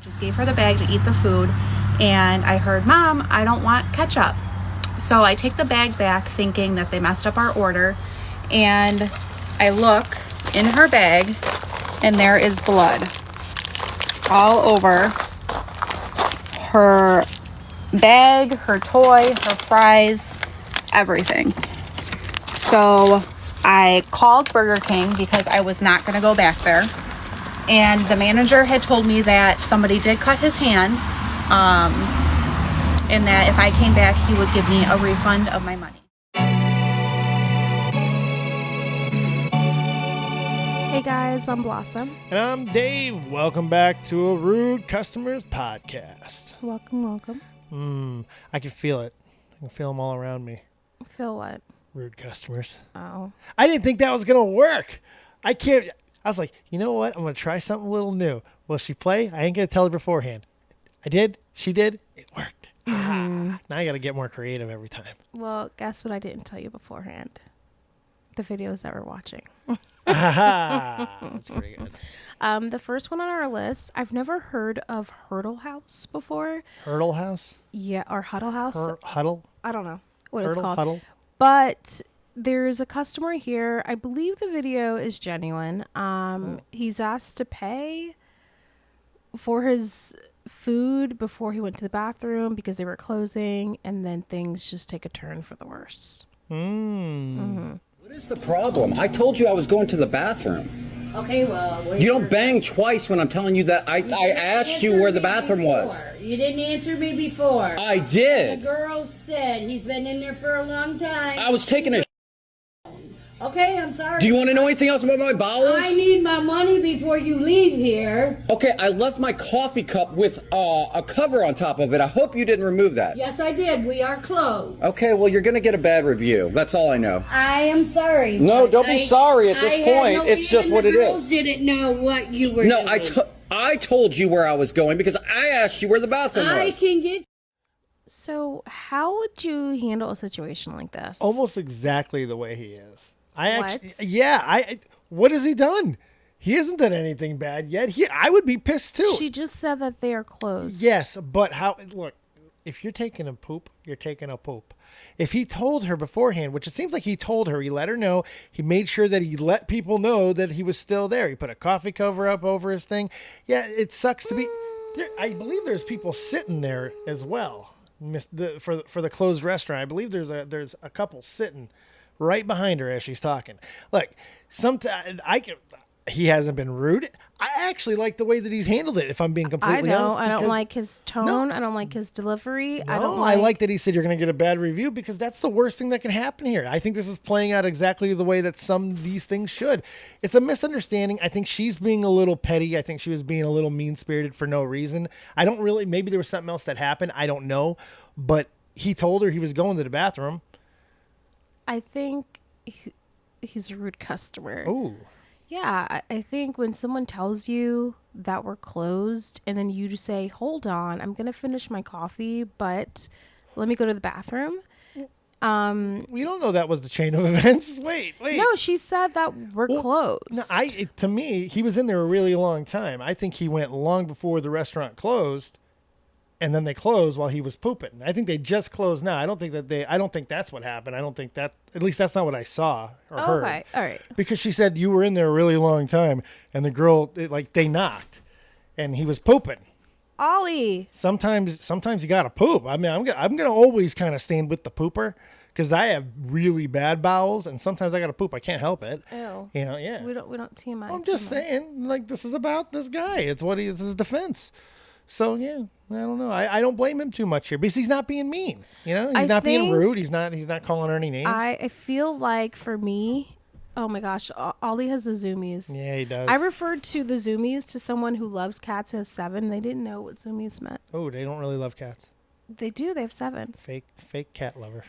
just gave her the bag to eat the food, and I heard, "Mom, I don't want ketchup." So I take the bag back thinking that they messed up our order, and I look in her bag, and there is blood all over her bag, her toy, her fries, everything. So I called Burger King because I was not going to go back there. And the manager had told me that somebody did cut his hand, and that if I came back, he would give me a refund of my money. Hey guys, I'm Blossom. And I'm Dave. Welcome back to a Rude Customers Podcast. Welcome. I can feel it. I can feel them all around me. Feel what? Rude customers. Oh. I didn't think that was going to work. I was like, you know what? I'm going to try something a little new. Will she play? I ain't going to tell her beforehand. I did. She did. It worked. Now I got to get more creative every time. Well, guess what I didn't tell you beforehand? The videos that we're watching. That's pretty good. The first one on our list, I've never heard of Hurdle House before. Hurdle House? Yeah, or Huddle House. Huddle? I don't know what Hurdle, it's called. Huddle? But there's a customer here. I believe the video is genuine. He's asked to pay for his food before he went to the bathroom because they were closing, and then things just take a turn for the worse. What is the problem? I told you I was going to the bathroom. Okay, well... You don't bang twice when I'm telling you that I asked you where the bathroom was. You didn't answer me before. I did. The girl said he's been in there for a long time. I was taking a Okay, I'm sorry. Do you want to know anything else about my bowels? I need my money before you leave here. Okay, I left my coffee cup with a cover on top of it. I hope you didn't remove that. Yes, I did. We are closed. Okay, well, you're going to get a bad review. That's all I know. I am sorry. No, don't be sorry at this point. It's just what it is. The girls is. didn't know what you were doing. I told you where I was going because I asked you where the bathroom was. I can get... So how would you handle a situation like this? Almost exactly the way he is. What What has he done? He hasn't done anything bad yet. I would be pissed too. She just said that they are closed. Yes, but look, if you're taking a poop, you're taking a poop. If he told her beforehand, which it seems like he told her, he let her know, he made sure that he let people know that he was still there. He put a coffee cover up over his thing. Yeah, it sucks to be. I believe there's people sitting there as well. For the closed restaurant, I believe there's a couple sitting right behind her as she's talking. Look, sometimes he hasn't been rude. I actually like the way that he's handled it, if I'm being completely honest. I don't like his tone. I don't like his delivery. I like that he said you're going to get a bad review because that's the worst thing that can happen here. I think this is playing out exactly the way that some of these things should. It's a misunderstanding. I think she's being a little petty. I think she was being a little mean-spirited for no reason. Maybe there was something else that happened. I don't know. But he told her he was going to the bathroom. I think he's a rude customer. Oh. Yeah, I think when someone tells you that we're closed and then you just say, hold on, I'm going to finish my coffee, but let me go to the bathroom. We don't know that was the chain of events. Wait. No, she said that we're closed. No, to me, he was in there a really long time. I think he went long before the restaurant closed. And then they closed while he was pooping. I think they just closed now. I don't think that's what happened. I don't think that, at least that's not what I saw or heard. Okay, all right. Because she said you were in there a really long time, and the girl, they knocked, and he was pooping. Ollie. Sometimes you gotta poop. I mean, I'm gonna always kind of stand with the pooper because I have really bad bowels, and sometimes I gotta poop. I can't help it. Ew. Yeah. We don't TMI. I'm just saying, this is about this guy. It's his defense. So yeah, I don't know. I don't blame him too much here because he's not being mean. He's not being rude. He's not calling her any names. I feel like for me, oh my gosh, Ollie has the zoomies. Yeah, he does. I referred to the zoomies to someone who loves cats who has 7. They didn't know what zoomies meant. Oh, they don't really love cats. They do. They have 7. Fake cat lover.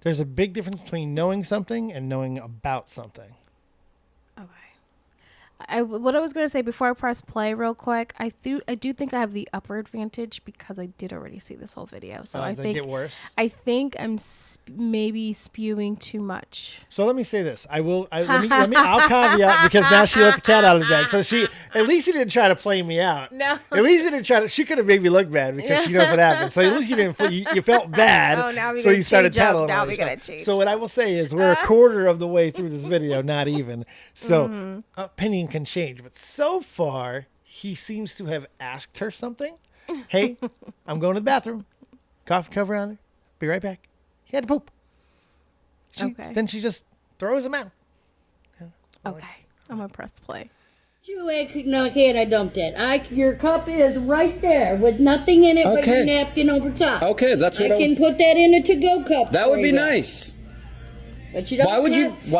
There's a big difference between knowing something and knowing about something. Okay. what I was gonna say before I press play, real quick, I do think I have the upper advantage because I did already see this whole video. So I think get worse. I think I'm maybe spewing too much. So let me say this. I'll caveat because now she let the cat out of the bag. So at least you didn't try to play me out. No. At least you didn't try to. She could have made me look bad because she knows what happened. So at least you didn't. You felt bad. Oh, now we so gotta you started change up. tattling. Now on we yourself. gotta change. So what I will say is we're a quarter of the way through this video, not even. So opinion can change, but so far he seems to have asked her something. Hey, I'm going to the bathroom. Coffee cover on there. Be right back. He had to poop. Then she just throws him out. Okay, I'm gonna press play. You ain't no can I dumped it. Your cup is right there with nothing in it but your napkin over top. Okay, that's what I can put that in a to-go cup. That would for be you. nice. But you don't. Why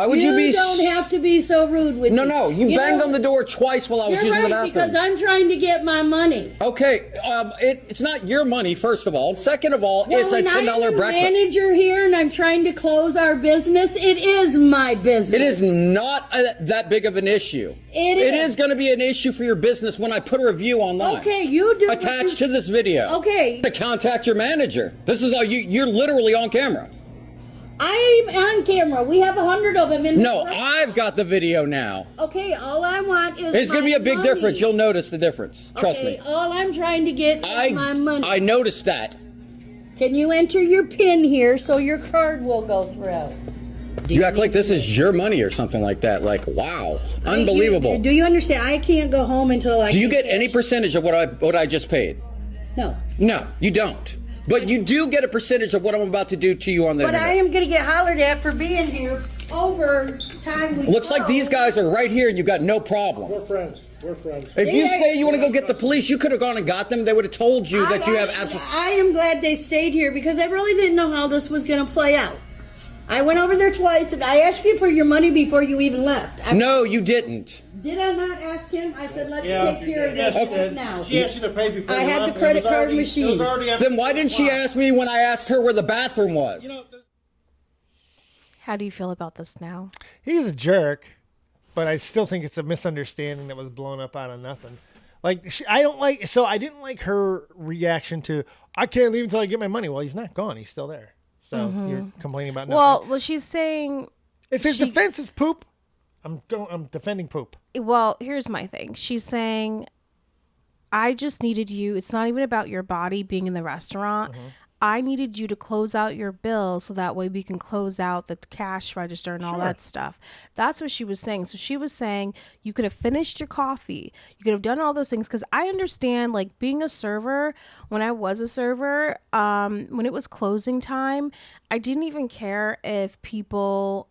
would you be? You don't have to be so rude with me. No. You banged on the door twice while I was using the bathroom. Because I'm trying to get my money. Okay, it's not your money. First of all, second of all, it's a $10 I'm the breakfast. manager here, and I'm trying to close our business. It is my business. It is not that big of an issue. It is going to be an issue for your business when I put a review online. Okay, you do. Attached to this video. Okay. To contact your manager. This is all you're literally on camera. I'm on camera. We have 100 of them in No, I've got the video now. Okay, all I want is It's going to be a big money. difference. You'll notice the difference. Trust me. All I'm trying to get is my money. I noticed that. Can you enter your PIN here so your card will go through? You act like this is your money or something like that. Like, wow. Unbelievable. Do you understand? I can't go home until I... Do you get any percentage of what I just paid? No. No, you don't. But you do get a percentage of what I'm about to do to you on the But internet. I am going to get hollered at for being here over time. Looks like these guys are right here and you've got no problem. We're friends. If you say you want to go get the police, you could have gone and got them. They would have told you that you have absolutely... I am glad they stayed here because I really didn't know how this was going to play out. I went over there twice and I asked you for your money before you even left. No, you didn't. Did I not ask him? I said, let's take care of this right now. She asked you to pay before I had the credit card machine. Then why didn't she ask me when I asked her where the bathroom was? How do you feel about this now? He's a jerk, but I still think it's a misunderstanding that was blown up out of nothing. Like, I didn't like her reaction to, I can't leave until I get my money. Well, he's not gone. He's still there. So you're complaining about nothing. Well, she's saying... If his defense is poop, I'm defending poop. Well, here's my thing. She's saying, I just needed you. It's not even about your body being in the restaurant. I needed you to close out your bill so that way we can close out the cash register and all that stuff. That's what she was saying. So she was saying you could have finished your coffee. You could have done all those things. Because I understand, like, being a server, when I was a server, when it was closing time, I didn't even care if people,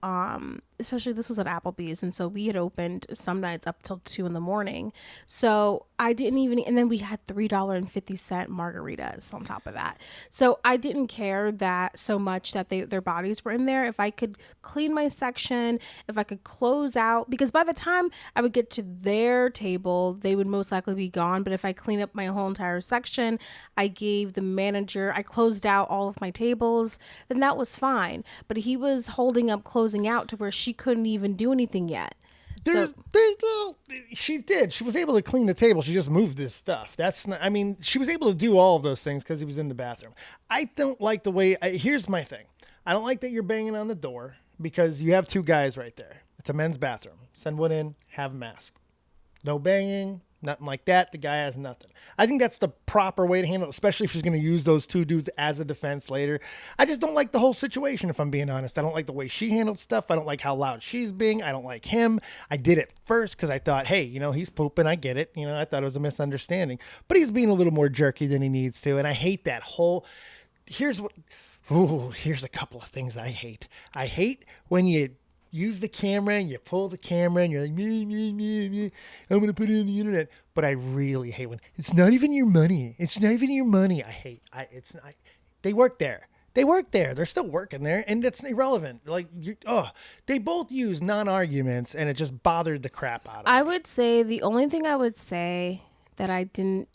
especially this was at Applebee's. And so we had opened some nights up till 2 a.m. So I didn't even, and then we had $3.50 margaritas on top of that. So I didn't care that so much that their bodies were in there. If I could clean my section, if I could close out, because by the time I would get to their table, they would most likely be gone. But if I clean up my whole entire section, I gave the manager, I closed out all of my tables, then that was fine. But he was holding up closing out to where she couldn't even do anything yet. She did. She was able to clean the table. She just moved this stuff. That's not, I mean, she was able to do all of those things because he was in the bathroom. I don't like the way, here's my thing. I don't like that you're banging on the door because you have 2 guys right there. It's a men's bathroom. Send one in, have a mask. No banging, nothing like that. The guy has nothing. I think that's the proper way to handle it, especially if she's going to use those 2 dudes as a defense later. I just don't like the whole situation, if I'm being honest. I don't like the way she handled stuff. I don't like how loud she's being. I don't like him. I did it first because I thought, hey, he's pooping. I get it. I thought it was a misunderstanding. But he's being a little more jerky than he needs to. And I hate that whole... Here's a couple of things I hate. I hate when you use the camera and you pull the camera and you're like, me, I'm going to put it on the internet. But I really hate when it's not even your money. It's not even your money. They work there. They're still working there. And that's irrelevant. Like, they both use non-arguments and it just bothered the crap out of me. I would say the only thing I would say that I didn't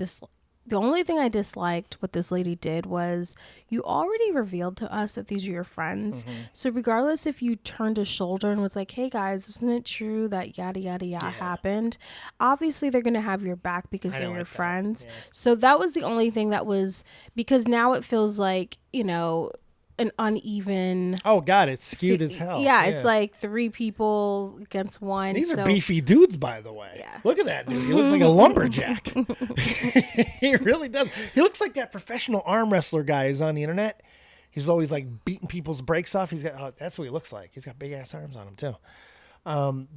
the only thing I disliked what this lady did was you already revealed to us that these are your friends. So regardless if you turned a shoulder and was like, hey guys, isn't it true that yada, yada, yada happened? Obviously they're going to have your back because they're your friends. Yeah. So that was the only thing that was, because now it feels like, you know, an uneven. Oh God, it's skewed as hell. Yeah, it's like 3 people against 1. These are beefy dudes, by the way. Yeah. Look at that dude. He looks like a lumberjack. He really does. He looks like that professional arm wrestler guy who's on the internet. He's always like beating people's brakes off. He's got that's what he looks like. He's got big ass arms on him too.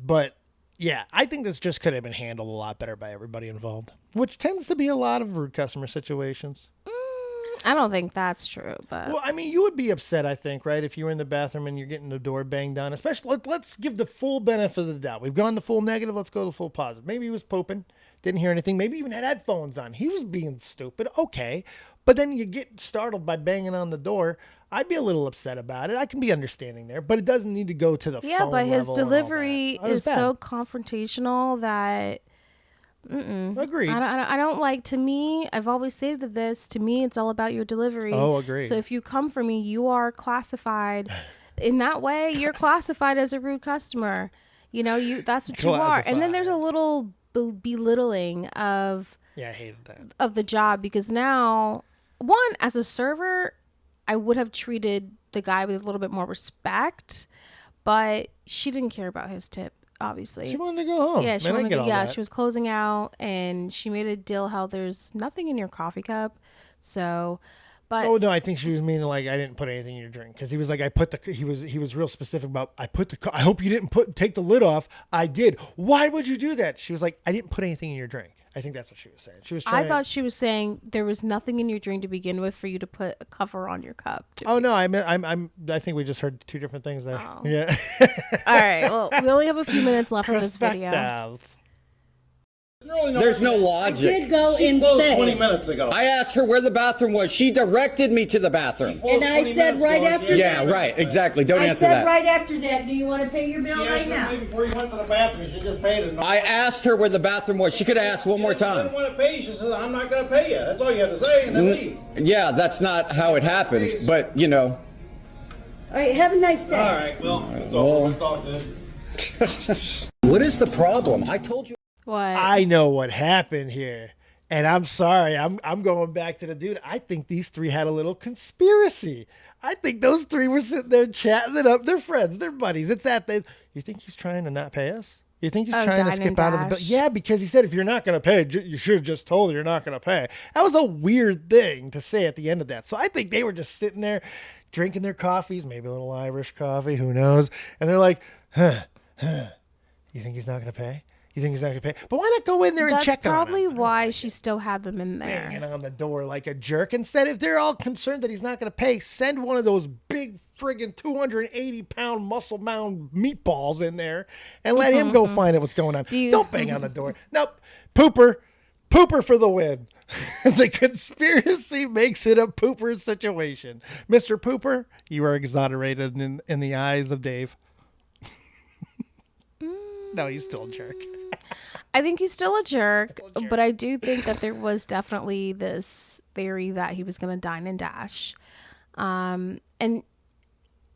But yeah, I think this just could have been handled a lot better by everybody involved, which tends to be a lot of rude customer situations. I don't think that's true, but well, I mean, you would be upset, I think, right, if you were in the bathroom and you're getting the door banged on. Especially, let's give the full benefit of the doubt. We've gone to full negative. Let's go to full positive. Maybe he was pooping, didn't hear anything. Maybe even had headphones on. He was being stupid. Okay, but then you get startled by banging on the door. I'd be a little upset about it. I can be understanding there, but it doesn't need to go to the phone but his level delivery and all that. is so confrontational that. Agreed. I don't like, to me, I've always stated this, to me it's all about your delivery. Oh, agreed. So if you come for me, you are classified in that way. You're classified as a rude customer. You know, that's what you are. And then there's a little belittling of I hated that, of the job, because now, one, as a server, I would have treated the guy with a little bit more respect, but she didn't care about his tip. Obviously, she wanted to go home. Yeah, she wanted to go. Yeah, that. she was closing out, and she made a deal how there's nothing in your coffee cup. So, but oh no, I think she was meaning like I didn't put anything in your drink, because he was like he was real specific about I hope you didn't take the lid off. I did. Why would you do that? She was like, I didn't put anything in your drink. I think that's what she was saying. She was trying. I thought she was saying there was nothing in your drink to begin with for you to put a cover on your cup. Oh no, I think we just heard 2 different things there. Oh. Yeah. All right. Well, we only have a few minutes left of this video. There's no logic. I did go and Closed say, 20 minutes ago. I asked her where the bathroom was. She directed me to the bathroom. and I said right after Yeah, that. right. Exactly. Don't I answer said that. right after that, do you want to pay your bill She right asked now? me before you went to the bathroom. She just paid it. I asked her where the bathroom was. She could have asked one more I time. didn't want to pay you. She said, I'm not going to pay you. That's all you had to say, and then leave. Yeah, that's not how it happened. But, you know. All right, have a nice day. All right, well, it's over. Let's talk then. What is the problem? I told you. What? I know what happened here. And I'm sorry, I'm going back to the dude. I think these 3 had a little conspiracy. I think those 3 were sitting there chatting it up. They're friends, they're buddies. It's that they. You think he's trying to not pay us? You think he's trying to skip out of the bill? Yeah, because he said if you're not going to pay, you should have just told her you're not going to pay. That was a weird thing to say at the end of that. So I think they were just sitting there drinking their coffees, maybe a little Irish coffee, who knows? And they're like, you think he's not going to pay? You think he's not going to pay? But why not go in there and check on him? That's probably why she still had them in there. Banging on the door like a jerk. Instead, if they're all concerned that he's not going to pay, send one of those big friggin' 280-pound muscle-bound meatballs in there and let him go find out what's going on. Don't bang on the door. Nope. Pooper for the win. The conspiracy makes it a pooper situation. Mr. Pooper, you are exonerated in the eyes of Dave. No, he's still a jerk. I think he's still a jerk, but I do think that there was definitely this theory that he was going to dine and dash. And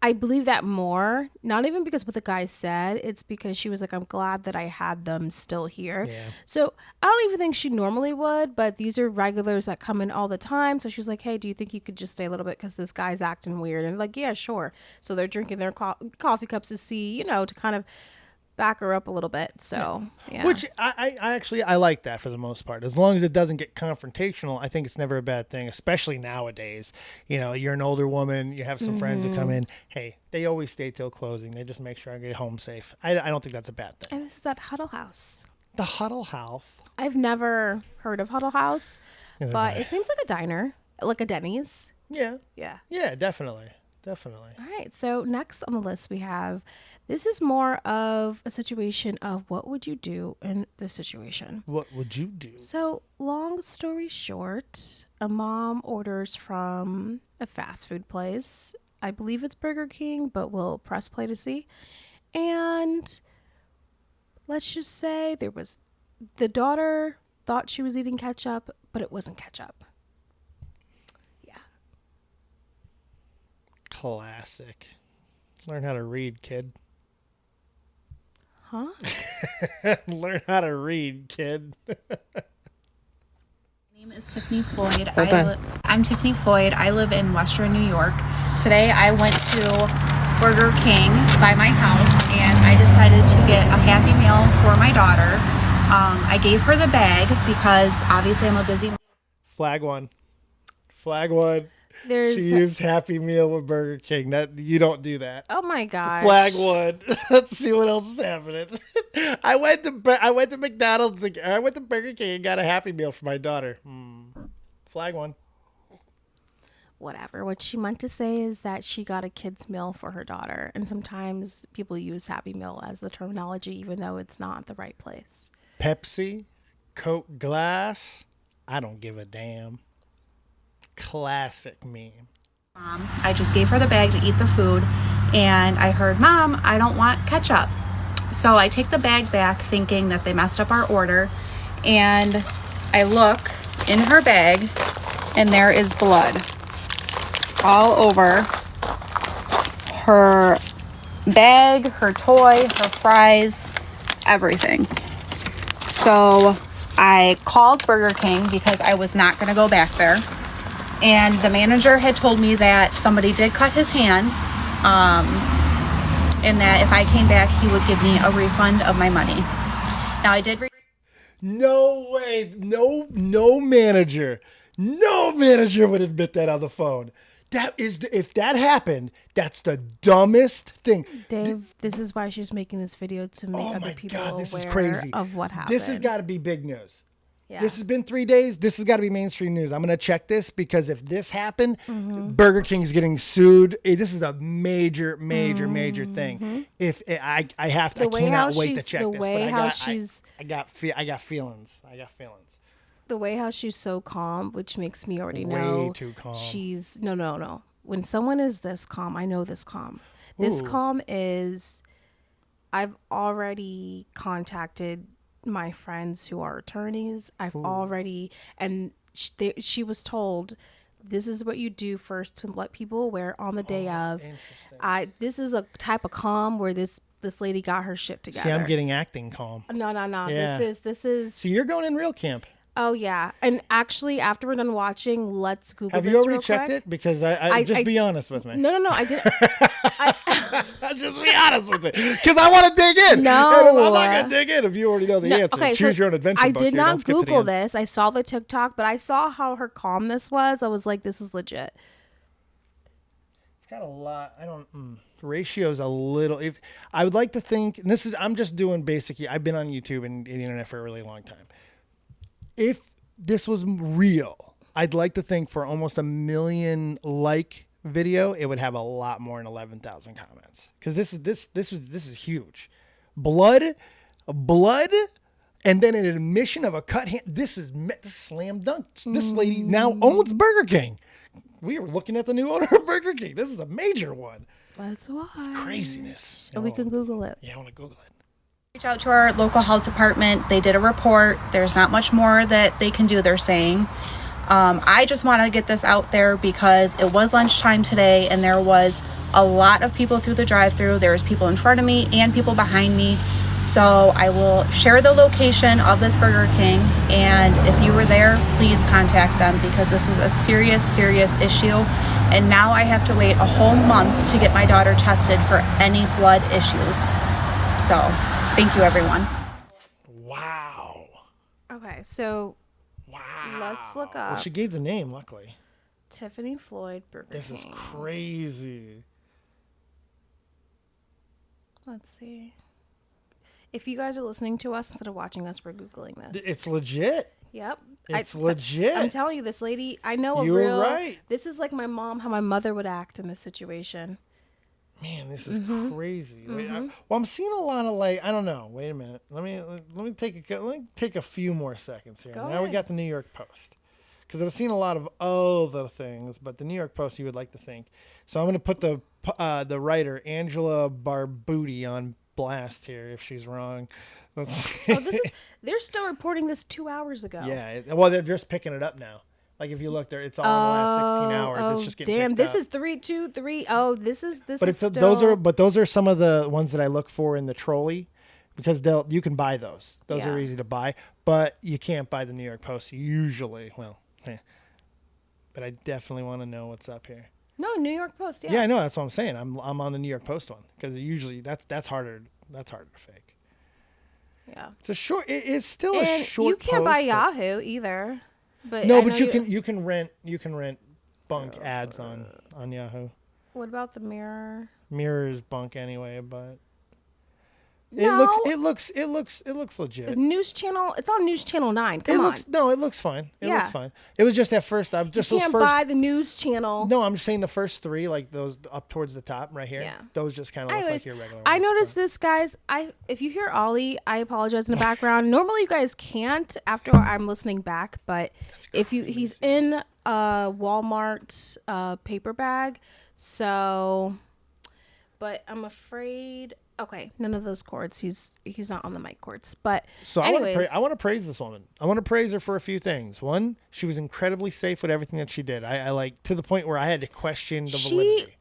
I believe that more, not even because what the guy said, it's because she was like, I'm glad that I had them still here. Yeah. So I don't even think she normally would, but these are regulars that come in all the time. So she's like, hey, do you think you could just stay a little bit because this guy's acting weird? And like, yeah, sure. So they're drinking their coffee cups to see, to kind of back her up a little bit. So yeah. Which I actually like that for the most part. As long as it doesn't get confrontational, I think it's never a bad thing, especially nowadays. You're an older woman, you have some friends who come in. Hey, they always stay till closing. They just make sure I get home safe. I don't think that's a bad thing. And this is that Huddle House. The Huddle House. I've never heard of Huddle House, but it seems like a diner, like a Denny's. Yeah. Yeah. Yeah, definitely. All right. So next on the list we have, this is more of a situation of what would you do in this situation? What would you do? So long story short, a mom orders from a fast food place. I believe it's Burger King, but we'll press play to see. And let's just say there was the daughter thought she was eating ketchup, but it wasn't ketchup. Yeah. Classic. Learn how to read, kid. Huh? Learn how to read, kid. My name is Tiffany Floyd. I'm Tiffany Floyd. I live in Western New York. Today I went to Burger King by my house and I decided to get a Happy Meal for my daughter. I gave her the bag because obviously I'm a busy... Flag one. Flag one. There's... She used Happy Meal with Burger King. That you don't do that. Oh my gosh. Flag one. Let's see what else is happening. I went to McDonald's. I went to Burger King and got a Happy Meal for my daughter. Flag one. Whatever. What she meant to say is that she got a kid's meal for her daughter. And sometimes people use Happy Meal as the terminology, even though it's not the right place. Pepsi, Coke glass. I don't give a damn. Classic meme. I just gave her the bag to eat the food and I heard, Mom, I don't want ketchup. So I take the bag back thinking that they messed up our order and I look in her bag and there is blood all over her bag, her toy, her fries, everything. So I called Burger King because I was not going to go back there. And the manager had told me that somebody did cut his hand, and that if I came back, he would give me a refund of my money. Now I did. No way. No manager. No manager would admit that on the phone. That is, if that happened, that's the dumbest thing. Dave, this is why she's making this video to make other people aware of what happened. This has got to be big news. Yeah. This has been 3 days. This has got to be mainstream news. I'm going to check this because if this happened, Burger King's getting sued. This is a major thing. If I cannot wait to check this. I got feelings. The way how she's so calm, which makes me already know way too calm. She's no. When someone is this calm, I know this calm. This calm is, I've already contacted my friends who are attorneys. I've already, and she was told, this is what you do first to let people aware on the day of. Interesting. This is a type of calm where this lady got her shit together. See, I'm getting acting calm. No. Yeah. This is. So you're going in real camp. Oh yeah, and actually, after we're done watching, let's Google. Have this you already real checked quick. it? Because I just be honest with me. No, I didn't. Just be honest with me, because I want to dig in. No. And I'm not gonna dig in if you already know the answer. Okay, Choose so your own adventure. I book did here. not Don't skip to the Google end. this. I saw the TikTok, but I saw how her calmness was. I was like, this is legit. It's got a lot. I don't. Ratio's a little. If I would like to think, and this is, I'm just doing basically. I've been on YouTube and the internet for a really long time. If this was real, I'd like to think for almost 1 million like video, it would have a lot more than 11,000 comments. Because this is huge. Blood, and then an admission of a cut hand. This is slam dunk. This lady now owns Burger King. We were looking at the new owner of Burger King. This is a major one. That's why. Craziness. And we can Google it. Yeah, I want to Google it. Reach out to our local health department. They did a report. There's not much more that they can do, they're saying. I just want to get this out there because it was lunchtime today and there was a lot of people through the drive-thru. There was people in front of me and people behind me. So I will share the location of this Burger King, and if you were there, please contact them because this is a serious issue. And now I have to wait a whole month to get my daughter tested for any blood issues. So thank you, everyone. Wow. Okay, so Wow. let's look up Well, she gave the name, luckily. Tiffany Floyd Burger This King. is crazy. Let's see. If you guys are listening to us instead of watching us, we're Googling this. It's legit. Yep. It's legit. I'm telling you, this lady, I know a You were real. right. This is like my mom, how my mother would act in this situation. Man, this is crazy. Wait, I'm seeing a lot of I don't know. Wait a minute. Let me take a few more seconds here. Go Now we ahead. got the New York Post. Because I've seen a lot of other things, but the New York Post you would like to think. So I'm going to put the writer Angela Barbuti on blast here if she's wrong. They're still reporting this 2 hours ago. Yeah. Well, they're just picking it up now. Like if you look there, it's all in the last 16 hours. It's just getting damn. picked This up. is 3, 2, 3. Oh, this is But still... those are some of the ones that I look for in the trolley, because you can buy those. Those are easy to buy, but you can't buy the New York Post usually. Well, but I definitely want to know what's up here. No, New York Post. Yeah. Yeah, I know. That's what I'm saying. I'm on the New York Post one, because usually that's harder. That's harder to fake. Yeah. It's a short. It's still And a short. you can't buy post, but- Yahoo either. But No, I but know you can rent bunk ads on Yahoo. What about the Mirror? Mirror is bunk anyway, but No. it looks legit. News Channel. It's on News Channel 9. Come on. It looks fine. It Yeah. looks fine. It was just at first. You can't buy the News Channel. No, I'm just saying the first three, like those up towards the top right here. Yeah. Those just kind of look Anyways, like your regular I ones, noticed but- this, guys. If you hear Ollie, I apologize in the background. Normally, you guys can't after I'm listening back, but he's in a Walmart paper bag, so. But I'm afraid. Okay, none of those cords. He's not on the mic cords. But So anyways, I want to praise this woman. I want to praise her for a few things. One, she was incredibly safe with everything that she did. I like to the point where I had to question the validity.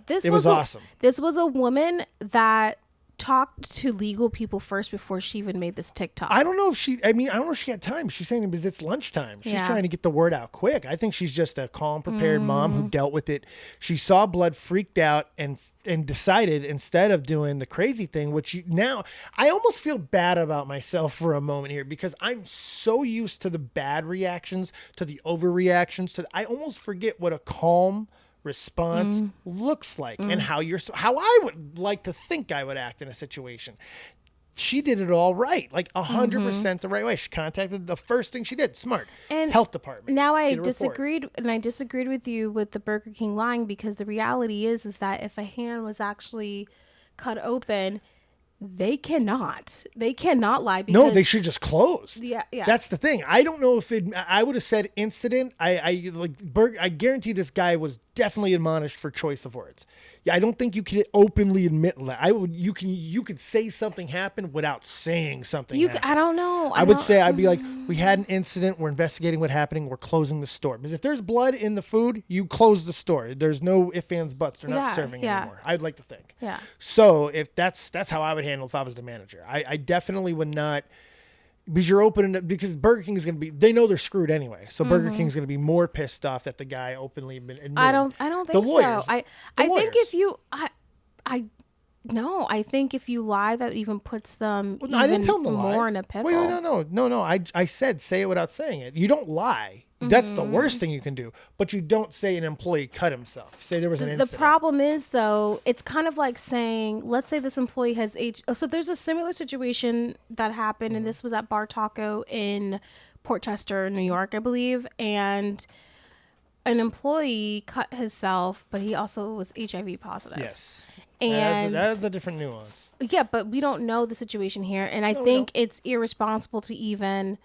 It was awesome. This was a woman that talked to legal people first before she even made this TikTok. I don't know if she had time. She's saying because it's lunchtime. She's trying to get the word out quick. I think she's just a calm, prepared mom who dealt with it. She saw blood, freaked out, and decided instead of doing the crazy thing, now I almost feel bad about myself for a moment here, because I'm so used to the bad reactions, to the overreactions, I almost forget what a calm response looks like and how I would like to think I would act in a situation. She did it all right, like 100% the right way. She contacted the first thing she did, smart, and health department. Now I Get a report. disagreed with you with the Burger King lying, because the reality is that if a hand was actually cut open, they cannot lie. Because No, they should just close. Yeah. That's the thing. I don't know if I would have said incident. I guarantee this guy was definitely admonished for choice of words. Yeah, I don't think you can openly admit that. You could say something happened without saying something happened. I don't know. I'd be like, we had an incident. We're investigating what happened. We're closing the store. Because if there's blood in the food, you close the store. There's no ifs, ands, buts. They're not serving anymore. I'd like to think. Yeah. So if that's how I would handle if I was the manager. I definitely would not, because you're opening it, because Burger King is going to be, they know they're screwed anyway. So Burger King's going to be more pissed off that the guy openly admitted. I don't think so. I think if you I think if you lie, that even puts them I didn't tell them to more lie. in a pickle. Wait, no. I said say it without saying it. You don't lie. That's the worst thing you can do. But you don't say an employee cut himself. Say there was an incident. The problem is, though, it's kind of like saying, let's say this employee has so there's a similar situation that happened, and this was at Bar Taco in Port Chester, New York, I believe, and an employee cut himself, but he also was HIV positive. Yes. And that's a different nuance. Yeah, but we don't know the situation here, and I think it's irresponsible to even.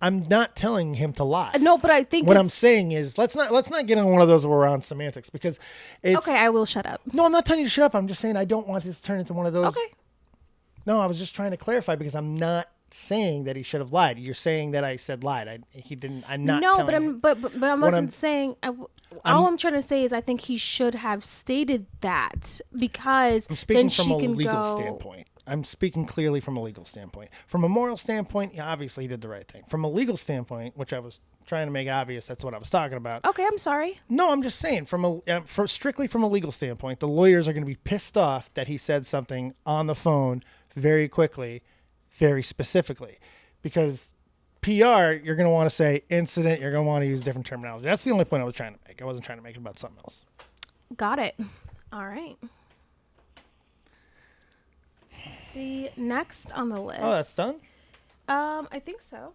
I'm not telling him to lie. No, but I think what I'm saying is let's not get on one of those where we're on semantics, because it's okay. I will shut up. No, I'm not telling you to shut up. I'm just saying I don't want this to turn into one of those. Okay. No, I was just trying to clarify, because I'm not saying that he should have lied. You're saying that I said lied. He didn't. I'm not. No, telling but I wasn't saying. All I'm trying to say is I think he should have stated that, because I'm speaking then from she a can legal go. standpoint. I'm speaking clearly from a legal standpoint. From a moral standpoint, yeah, obviously he did the right thing. From a legal standpoint, which I was trying to make obvious, that's what I was talking about. Okay, I'm sorry. No, I'm just saying strictly from a legal standpoint, the lawyers are going to be pissed off that he said something on the phone very quickly, very specifically, because PR, you're going to want to say incident. You're going to want to use different terminology. That's the only point I was trying to make. I wasn't trying to make it about something else. Got it. All right. The next on the list. Oh, that's done? I think so.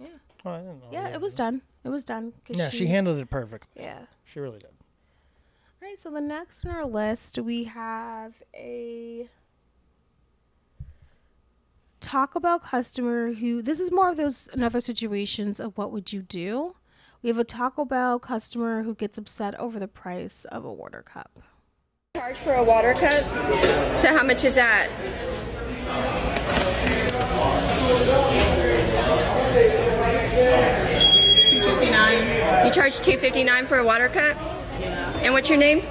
Yeah. Oh, I didn't know. Yeah, it was done. It was done. Yeah, she handled it perfectly. Yeah. She really did. All right, so the next on our list, we have a Taco Bell customer who, this is more of those another situations of what would you do. We have a Taco Bell customer who gets upset over the price of a water cup. Charge for a water cup? So how much is that? You charge $2.59 for a water cup? Yeah. And what's your name?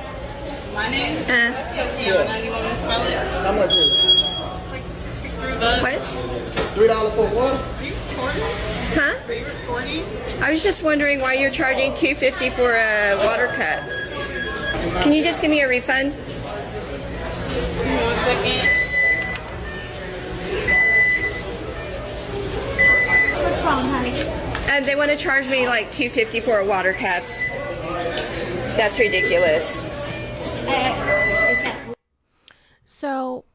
My name? Tatiana. You want me to spell it? How much is it? What? $3 for what? Are you recording? Huh? Are you recording? I was just wondering why you're charging $2.50 for a water cup. Can you just give me a refund? 1 second. What's wrong, honey? They want to charge me like $2.50 for a water cup. That's ridiculous. So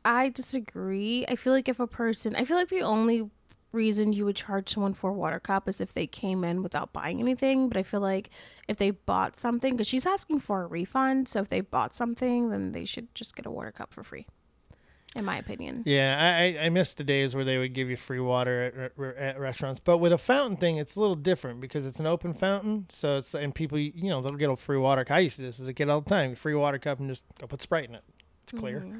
I disagree. I feel like the only reason you would charge someone for a water cup is if they came in without buying anything. But I feel like if they bought something, because she's asking for a refund, so if they bought something, then they should just get a water cup for free, in my opinion. Yeah, I miss the days where they would give you free water at restaurants. But with a fountain thing, it's a little different because it's an open fountain. So and people, they'll get a free water cup. I used to do this as a kid all the time. Free water cup and just go put Sprite in it. It's clear. Mm-hmm.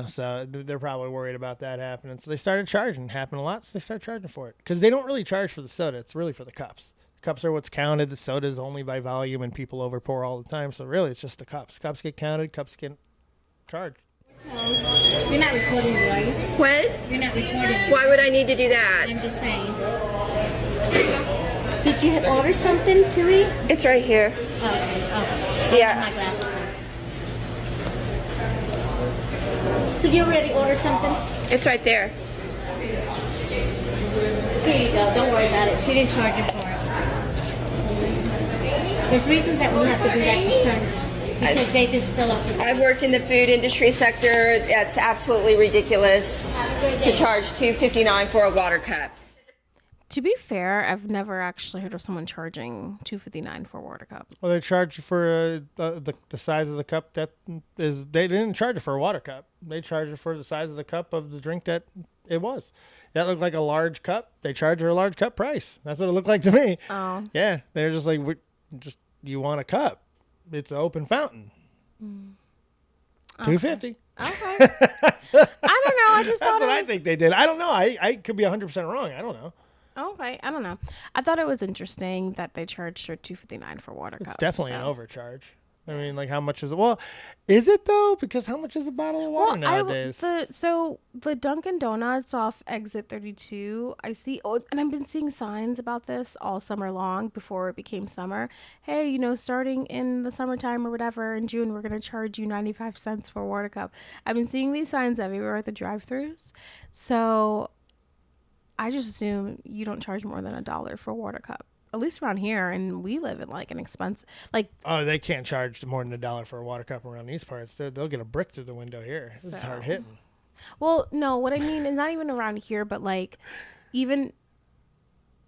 So they're probably worried about that happening. So they started charging. It happened a lot, so they started charging for it. Because they don't really charge for the soda. It's really for the cups. The cups are what's counted. The soda is only by volume, and people overpour all the time. So really, it's just the cups. Cups get counted. Cups get charged. You're not recording, are you? What? You're not recording. Why would I need to do that? I'm just saying. Did you order something to eat? It's right here. Okay. Yeah. My glasses. So you already ordered something? It's right there. Here you go. Don't worry about it. She didn't charge you for it. There's reasons that we have to do that to certain, because they just fill up. I've worked in the food industry sector. It's absolutely ridiculous to charge $2.59 for a water cup. To be fair, I've never actually heard of someone charging $2.59 for a water cup. Well, they charge you for the size of the cup. They didn't charge you for a water cup. They charge you for the size of the cup of the drink that it was. That looked like a large cup. They charge you a large cup price. That's what it looked like to me. Oh. Yeah, they're just like, you want a cup. It's an open fountain. $2.50. Okay. I don't know. I just thought That's what I think they did. I don't know. I could be 100% wrong. I don't know. Okay, I don't know. I thought it was interesting that they charged her $2.59 for water cups. It's definitely an overcharge. I mean, like, how much is it? Well, is it though? Because how much is a bottle of water nowadays? So the Dunkin' Donuts off exit 32, I see, and I've been seeing signs about this all summer long before it became summer. Hey, starting in the summertime or whatever in June, we're gonna charge you 95 cents for a water cup. I've been seeing these signs everywhere at the drive-thrus, so I just assume you don't charge more than $1 for a water cup. At least around here, and we live in like an expensive, like. Oh, they can't charge more than $1 for a water cup around these parts. They'll get a brick through the window here. This is hard hitting. Well, no, what I mean is not even around here, but like, even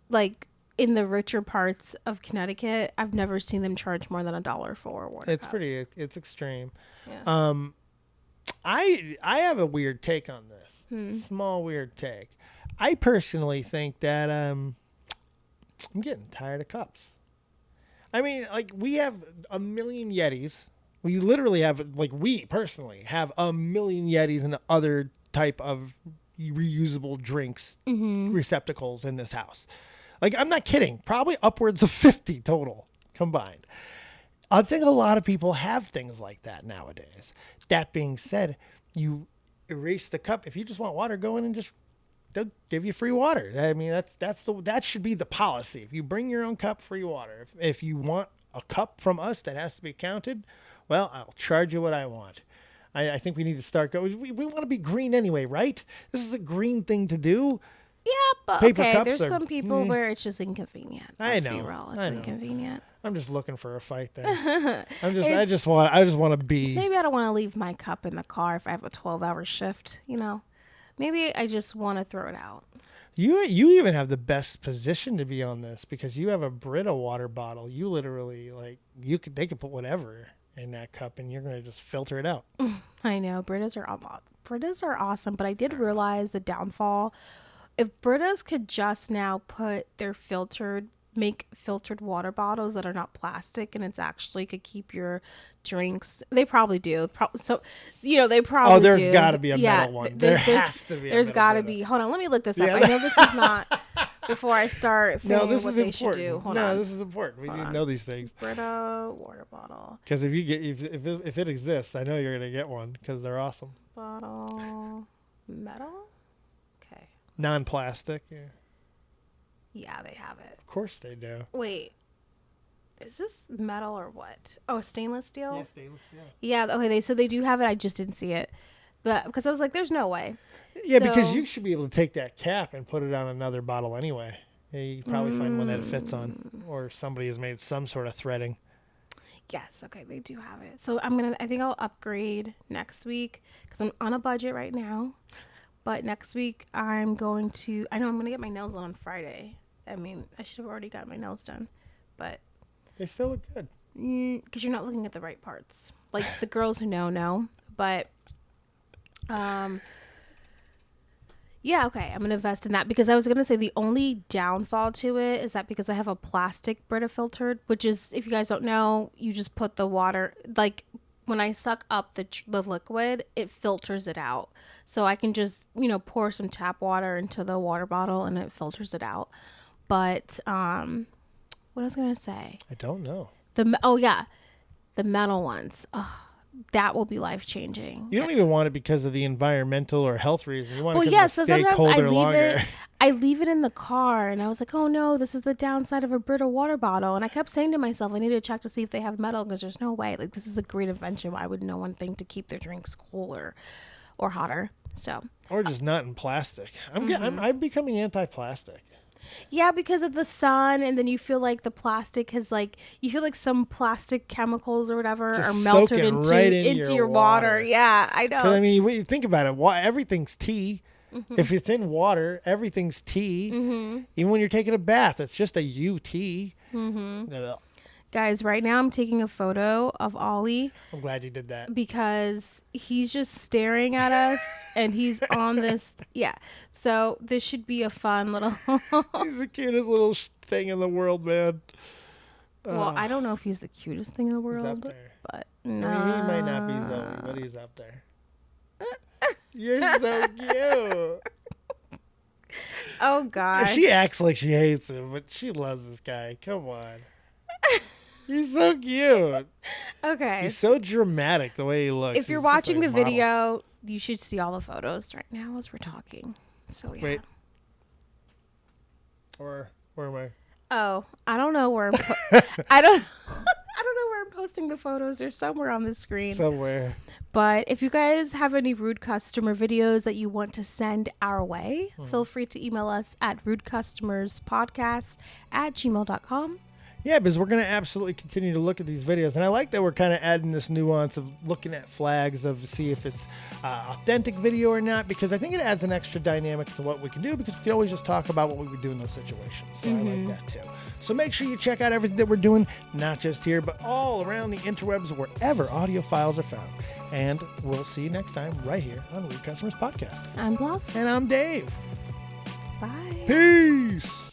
like in the richer parts of Connecticut, I've never seen them charge more than $1 for a water cup. It's extreme. Yeah. I have a weird take on this. Small weird take. I personally think that I'm getting tired of cups. I mean, like, we have a million Yetis. We literally have, like, we personally have a million Yetis and other type of reusable drinks receptacles in this house. Like, I'm not kidding. Probably upwards of 50 total combined. I think a lot of people have things like that nowadays. That being said, you erase the cup. If you just want water, go in and they'll give you free water. I mean, that should be the policy. If you bring your own cup, free water. If you want a cup from us that has to be counted, well, I'll charge you what I want. I think we need to start going. We want to be green anyway, right? This is a green thing to do. Yeah, but Paper okay, cups there's are- some people where it's just inconvenient. I Let's know. be real. It's I know. inconvenient. I'm just looking for a fight there. I just want to be. Maybe I don't want to leave my cup in the car if I have a 12-hour shift, Maybe I just want to throw it out. You even have the best position to be on this because you have a Brita water bottle. You literally they could put whatever in that cup and you're going to just filter it out. I know Britas are awesome, but I did realize the downfall. If Britas could just now put their filtered make filtered water bottles that are not plastic, and it's actually could keep your drinks. They probably do. So, they probably. Oh, there's do. got to be a metal one. There has to be. There's got to be. Hold on, let me look this up. I know this is not. Before I start saying what they should do. Hold on. This is important. We need to know these things. Brita water bottle. Because if you get if it exists, I know you're gonna get one because they're awesome. Bottle metal. Okay. Non-plastic. Yeah. Yeah, they have it. Of course they do. Wait. Is this metal or what? Oh, stainless steel? Yeah, stainless steel. Yeah, okay, so they do have it. I just didn't see it. But because I was like, there's no way. Yeah, because you should be able to take that cap and put it on another bottle anyway. Yeah, you can probably find one that it fits on, or somebody has made some sort of threading. Yes, okay, they do have it. So I think I'll upgrade next week because I'm on a budget right now. But next week I'm going to get my nails on Friday. I mean, I should have already got my nails done, but they still look good. Because you're not looking at the right parts. Like the girls who know, but yeah, okay, I'm gonna invest in that because I was gonna say the only downfall to it is that because I have a plastic Brita filtered, which is, if you guys don't know, you just put the water, like when I suck up the liquid, it filters it out. So I can just pour some tap water into the water bottle and it filters it out. But what I was gonna say, I don't know. the metal ones. Oh, that will be life changing. You don't even want it because of the environmental or health reason. You want it so stay sometimes colder longer. I leave it in the car, and I was like, oh no, this is the downside of a Brita water bottle. And I kept saying to myself, I need to check to see if they have metal because there's no way. Like, this is a great invention. Why would no one think to keep their drinks cooler or hotter? So, or just not in plastic. I'm becoming anti-plastic. Yeah, because of the sun, and then you feel like the plastic has you feel like some plastic chemicals or whatever just are melted right into your water. Yeah, I know. I mean, when you think about it, everything's tea. Mm-hmm. If it's in water, everything's tea. Mm-hmm. Even when you're taking a bath, it's just a UT. Mm-hmm. Guys, right now I'm taking a photo of Ollie. I'm glad you did that. Because he's just staring at us and he's on this. Yeah. So this should be a fun little. He's the cutest little thing in the world, man. Well, I don't know if he's the cutest thing in the world. He's up there. But no. I mean, he might not be Zoe, but he's up there. You're so cute. Oh, God. She acts like she hates him, but she loves this guy. Come on. He's so cute. Okay. He's so dramatic the way he looks. If you're watching the video, you should see all the photos right now as we're talking. So yeah. Wait. Or where am I? Oh, I don't know where I don't know where I'm posting the photos. They're somewhere on the screen. Somewhere. But if you guys have any rude customer videos that you want to send our way, feel free to email us at rudecustomerspodcast@gmail.com. Yeah, because we're going to absolutely continue to look at these videos. And I like that we're kind of adding this nuance of looking at flags of see if it's authentic video or not, because I think it adds an extra dynamic to what we can do, because we can always just talk about what we would do in those situations. So I like that too. So make sure you check out everything that we're doing, not just here, but all around the interwebs, wherever audio files are found. And we'll see you next time right here on Rude Customers Podcast. I'm Blossom. And I'm Dave. Bye. Peace.